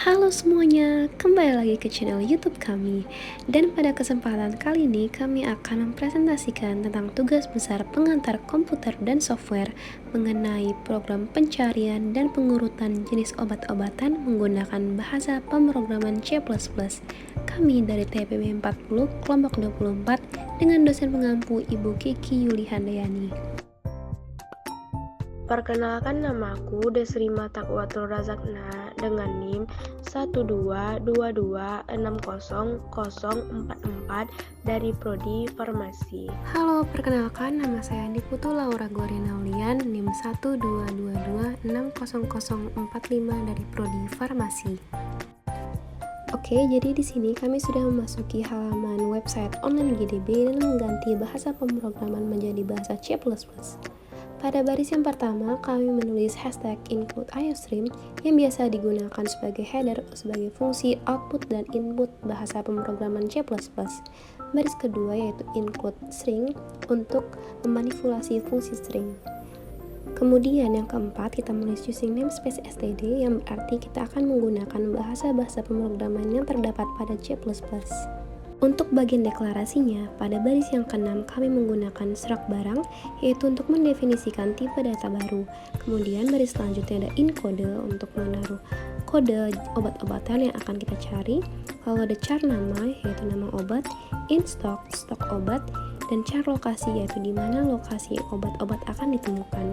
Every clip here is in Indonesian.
Halo semuanya, kembali lagi ke channel YouTube kami. Dan pada kesempatan kali ini kami akan mempresentasikan tentang tugas besar pengantar komputer dan software mengenai program pencarian dan pengurutan jenis obat-obatan menggunakan bahasa pemrograman C++. Kami dari TPB 40 kelompok 24 dengan dosen pengampu Ibu Kiki Yuli Handayani. Perkenalkan, namaku Desrima Takwatul Razakna dengan NIM 122260044 dari Prodi Farmasi. Halo, perkenalkan nama saya Andi Putu Laura Gorina Ulian, NIM 122260045 dari Prodi Farmasi. Oke, jadi di sini kami sudah memasuki halaman website online GDB dan mengganti bahasa pemrograman menjadi bahasa C++. Pada baris yang pertama, kami menulis hashtag include iostream yang biasa digunakan sebagai header sebagai fungsi output dan input bahasa pemrograman C++. Baris kedua yaitu include string untuk memanipulasi fungsi string. Kemudian yang keempat, kita menulis using namespace std yang berarti kita akan menggunakan bahasa-bahasa pemrograman yang terdapat pada C++. Untuk bagian deklarasinya, pada baris yang ke-6 kami menggunakan struct barang, yaitu untuk mendefinisikan tipe data baru. Kemudian baris selanjutnya ada incode untuk menaruh kode obat-obatan yang akan kita cari. Lalu ada char nama, yaitu nama obat, in stock, stok obat, dan char lokasi, yaitu di mana lokasi obat-obat akan ditemukan.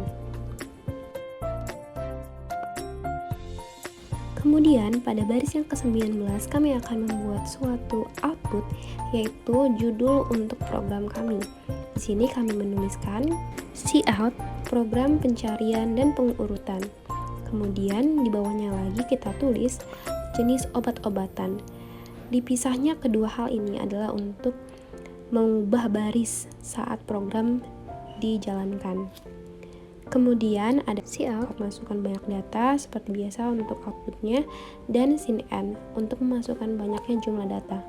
Kemudian pada baris yang ke-19 kami akan membuat suatu output yaitu judul untuk program kami. Di sini kami menuliskan cout program pencarian dan pengurutan. Kemudian di bawahnya lagi kita tulis jenis obat-obatan. Dipisahnya kedua hal ini adalah untuk mengubah baris saat program dijalankan. Kemudian ada cout, masukkan banyak data seperti biasa untuk outputnya, dan cin untuk memasukkan banyaknya jumlah data.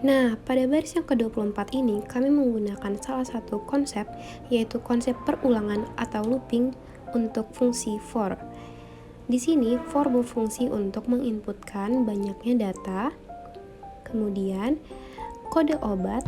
Nah, pada baris yang ke-24 ini kami menggunakan salah satu konsep, yaitu konsep perulangan atau looping untuk fungsi for. Di sini for berfungsi untuk menginputkan banyaknya data, kemudian kode obat,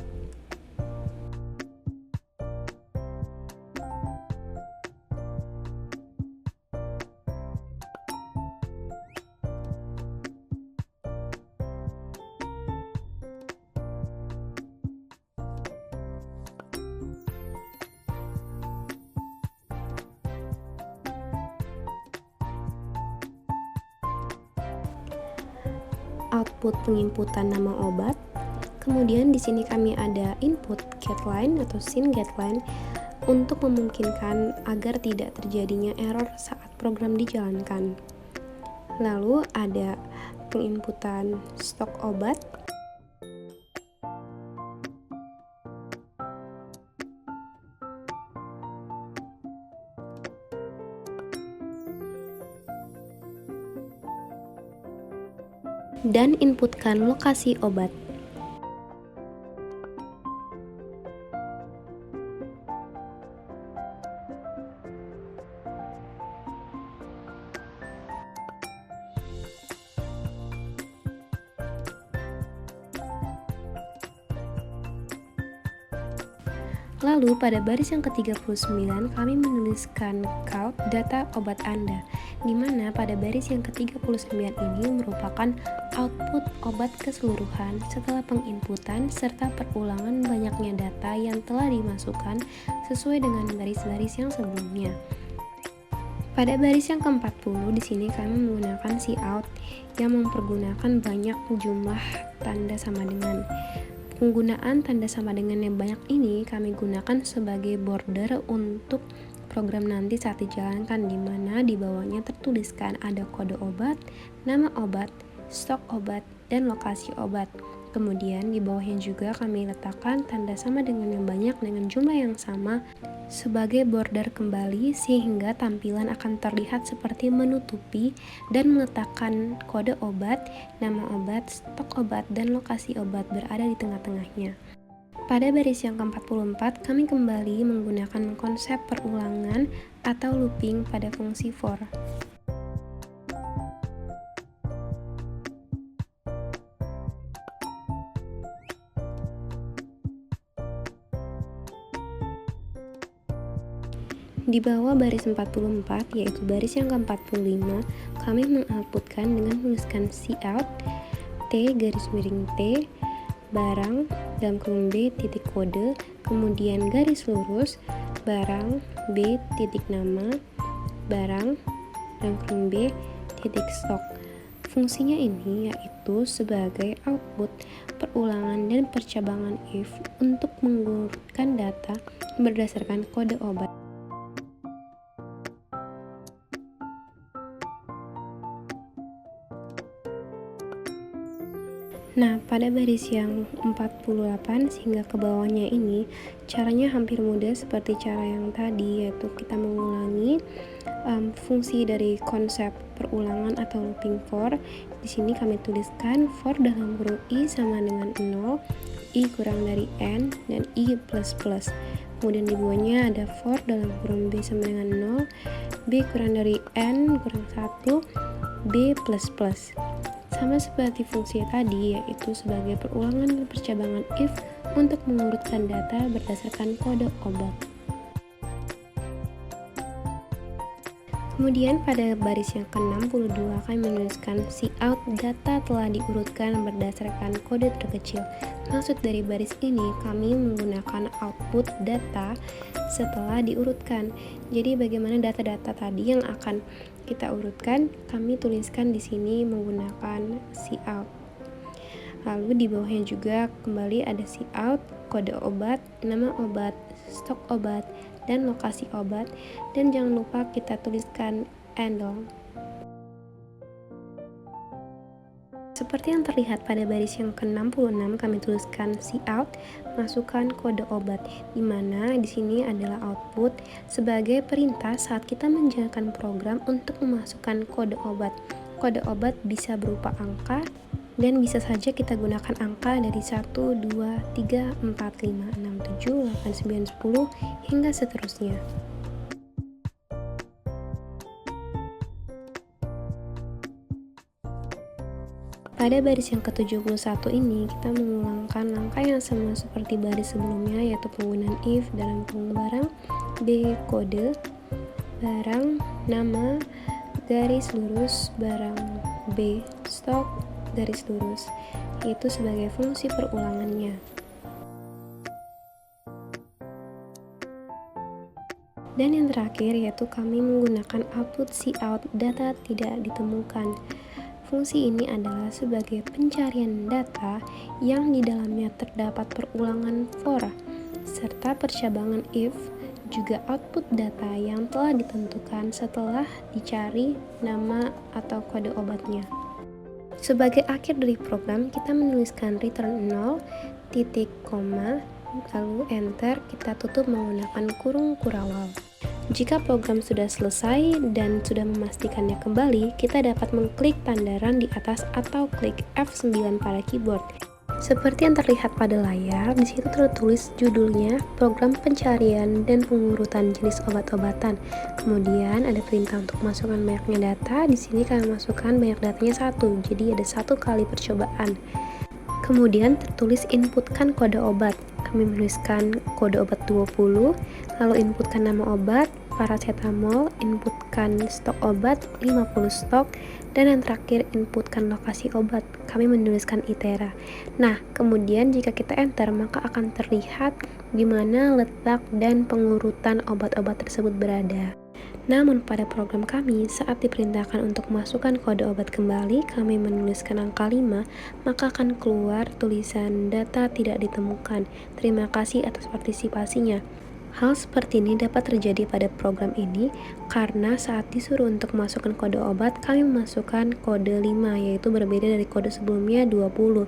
output penginputan nama obat. Kemudian di sini kami ada input getLine atau sin getLine untuk memungkinkan agar tidak terjadinya error saat program dijalankan. Lalu ada penginputan stok obat, dan inputkan lokasi obat. Lalu pada baris yang ke-39 kami menuliskan count data obat Anda, di mana pada baris yang ke-39 ini merupakan output obat keseluruhan setelah penginputan serta perulangan banyaknya data yang telah dimasukkan sesuai dengan baris-baris yang sebelumnya. Pada baris yang ke-40 di sini kami menggunakan cout yang mempergunakan banyak jumlah tanda sama dengan. Penggunaan tanda sama dengan yang banyak ini kami gunakan sebagai border untuk program nanti saat dijalankan, di mana di bawahnya tertuliskan ada kode obat, nama obat, stok obat, dan lokasi obat. Kemudian di bawahnya juga kami letakkan tanda sama dengan yang banyak dengan jumlah yang sama sebagai border kembali, sehingga tampilan akan terlihat seperti menutupi dan meletakkan kode obat, nama obat, stok obat, dan lokasi obat berada di tengah-tengahnya. Pada baris yang ke-44 kami kembali menggunakan konsep perulangan atau looping pada fungsi for. Di bawah baris 44, yaitu baris yang ke-45, kami mengoutputkan dengan menuliskan cout T garis miring T barang dalam kurung B titik kode, kemudian garis lurus barang B titik nama barang dalam kurung B titik stok. Fungsinya ini yaitu sebagai output perulangan dan percabangan if untuk mengurutkan data berdasarkan kode obat. Nah, pada baris yang 48 hingga ke bawahnya ini, caranya hampir mudah seperti cara yang tadi, yaitu kita mengulangi fungsi dari konsep perulangan atau looping for. Di sini kami tuliskan for dalam kurung I sama dengan 0, I kurang dari N, dan I plus plus. Kemudian di bawahnya ada for dalam kurung B sama dengan 0, B kurang dari N kurang 1, B plus plus. Sama seperti fungsi tadi, yaitu sebagai perulangan dan percabangan if untuk mengurutkan data berdasarkan kode obat. Kemudian pada baris yang ke-62 kami menuliskan cout data telah diurutkan berdasarkan kode terkecil. Maksud dari baris ini kami menggunakan output data setelah diurutkan. Jadi bagaimana data-data tadi yang akan kita urutkan, kami tuliskan di sini menggunakan cout. Lalu di bawahnya juga kembali ada cout, kode obat, nama obat, stok obat, dan lokasi obat, dan jangan lupa kita tuliskan endol. Seperti yang terlihat pada baris yang ke-66, kami tuliskan cout, masukkan kode obat, di mana di sini adalah output sebagai perintah saat kita menjalankan program untuk memasukkan kode obat. Kode obat bisa berupa angka, dan bisa saja kita gunakan angka dari 1, 2, 3, 4, 5, 6, 7, 8, 9, 10, hingga seterusnya. Pada baris yang ke-71 ini, kita mengulangkan langkah yang sama seperti baris sebelumnya, yaitu penggunaan if dalam kurung barang, B kode, barang, nama, garis lurus, barang, B stok, garis lurus, yaitu sebagai fungsi perulangannya. Dan yang terakhir yaitu kami menggunakan output cout data tidak ditemukan. Fungsi ini adalah sebagai pencarian data yang di dalamnya terdapat perulangan for serta percabangan if, juga output data yang telah ditentukan setelah dicari nama atau kode obatnya. Sebagai akhir dari program, kita menuliskan return 0, titik, koma, lalu enter, kita tutup menggunakan kurung kurawal. Jika program sudah selesai dan sudah memastikannya kembali, kita dapat mengklik tanda run di atas atau klik F9 pada keyboard. Seperti yang terlihat pada layar, di situ tertulis judulnya program pencarian dan pengurutan jenis obat-obatan. Kemudian ada perintah untuk masukkan banyaknya data. Di sini kami masukkan banyak datanya 1, jadi ada 1 kali percobaan. Kemudian tertulis inputkan kode obat. Kami menuliskan kode obat 20, lalu inputkan nama obat, paracetamol, inputkan stok obat, 50 stok, dan yang terakhir inputkan lokasi obat. Kami menuliskan ITERA. Nah, kemudian jika kita enter, maka akan terlihat di mana letak dan pengurutan obat-obat tersebut berada. Namun pada program kami, saat diperintahkan untuk masukkan kode obat kembali, kami menuliskan angka 5, maka akan keluar tulisan data tidak ditemukan. Terima kasih atas partisipasinya. Hal seperti ini dapat terjadi pada program ini karena saat disuruh untuk masukkan kode obat, kami memasukkan kode 5, yaitu berbeda dari kode sebelumnya 20.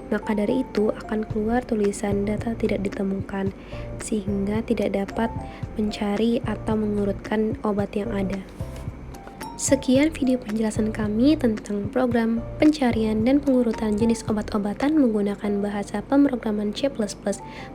Maka dari itu akan keluar tulisan data tidak ditemukan, sehingga tidak dapat mencari atau mengurutkan obat yang ada. Sekian video penjelasan kami tentang program pencarian dan pengurutan jenis obat-obatan menggunakan bahasa pemrograman C++.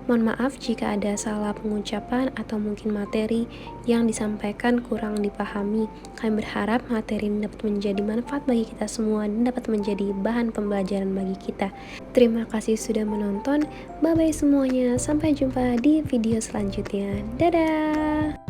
Mohon maaf jika ada salah pengucapan atau mungkin materi yang disampaikan kurang dipahami. Kami berharap materi ini dapat menjadi manfaat bagi kita semua dan dapat menjadi bahan pembelajaran bagi kita. Terima kasih sudah menonton. Bye-bye semuanya. Sampai jumpa di video selanjutnya. Dadah!